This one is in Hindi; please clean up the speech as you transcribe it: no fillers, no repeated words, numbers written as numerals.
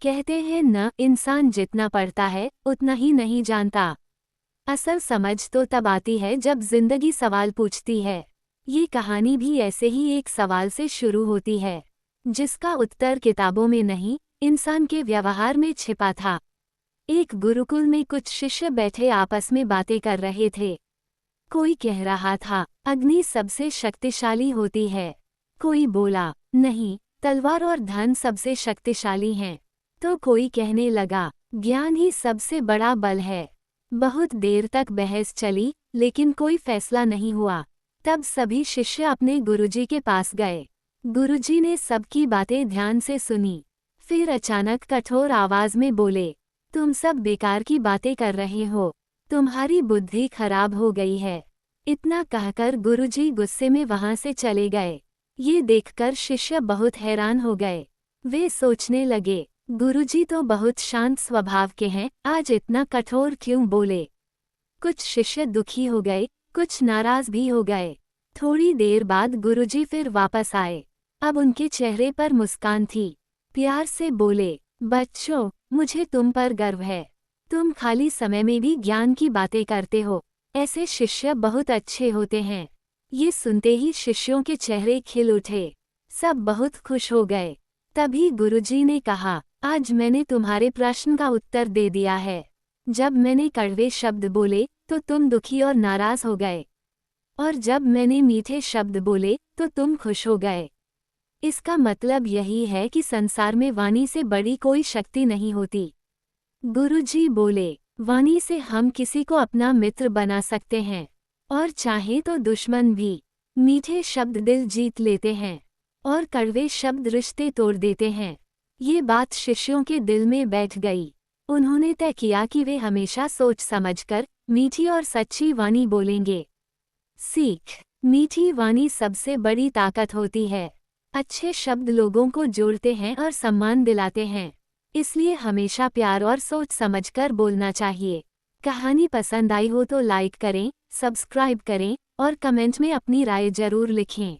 कहते हैं न, इंसान जितना पढ़ता है उतना ही नहीं जानता। असल समझ तो तब आती है जब जिंदगी सवाल पूछती है। ये कहानी भी ऐसे ही एक सवाल से शुरू होती है, जिसका उत्तर किताबों में नहीं, इंसान के व्यवहार में छिपा था। एक गुरुकुल में कुछ शिष्य बैठे आपस में बातें कर रहे थे। कोई कह रहा था, अग्नि सबसे शक्तिशाली होती है। कोई बोला, नहीं, तलवार और धन सबसे शक्तिशाली हैं। तो कोई कहने लगा, ज्ञान ही सबसे बड़ा बल है। बहुत देर तक बहस चली, लेकिन कोई फैसला नहीं हुआ। तब सभी शिष्य अपने गुरुजी के पास गए। गुरुजी ने सबकी बातें ध्यान से सुनी। फिर अचानक कठोर आवाज में बोले, तुम सब बेकार की बातें कर रहे हो। तुम्हारी बुद्धि खराब हो गई है। इतना कहकर गुरुजी गुस्से में वहां से चले गए। ये देखकर शिष्य बहुत हैरान हो गए। वे सोचने लगे, गुरुजी तो बहुत शांत स्वभाव के हैं, आज इतना कठोर क्यों बोले। कुछ शिष्य दुखी हो गए, कुछ नाराज भी हो गए। थोड़ी देर बाद गुरुजी फिर वापस आए। अब उनके चेहरे पर मुस्कान थी। प्यार से बोले, बच्चों, मुझे तुम पर गर्व है। तुम खाली समय में भी ज्ञान की बातें करते हो। ऐसे शिष्य बहुत अच्छे होते हैं। ये सुनते ही शिष्यों के चेहरे खिल उठे। सब बहुत खुश हो गए। तभी गुरुजी ने कहा, आज मैंने तुम्हारे प्रश्न का उत्तर दे दिया है। जब मैंने कड़वे शब्द बोले तो तुम दुखी और नाराज हो गए, और जब मैंने मीठे शब्द बोले तो तुम खुश हो गए। इसका मतलब यही है कि संसार में वाणी से बड़ी कोई शक्ति नहीं होती। गुरुजी बोले, वाणी से हम किसी को अपना मित्र बना सकते हैं, और चाहे तो दुश्मन भी। मीठे शब्द दिल जीत लेते हैं, और कड़वे शब्द रिश्ते तोड़ देते हैं। ये बात शिष्यों के दिल में बैठ गई। उन्होंने तय किया कि वे हमेशा सोच समझकर मीठी और सच्ची वाणी बोलेंगे। सीख, मीठी वाणी सबसे बड़ी ताकत होती है। अच्छे शब्द लोगों को जोड़ते हैं और सम्मान दिलाते हैं। इसलिए हमेशा प्यार और सोच समझकर बोलना चाहिए। कहानी पसंद आई हो तो लाइक करें, सब्सक्राइब करें और कमेंट में अपनी राय जरूर लिखें।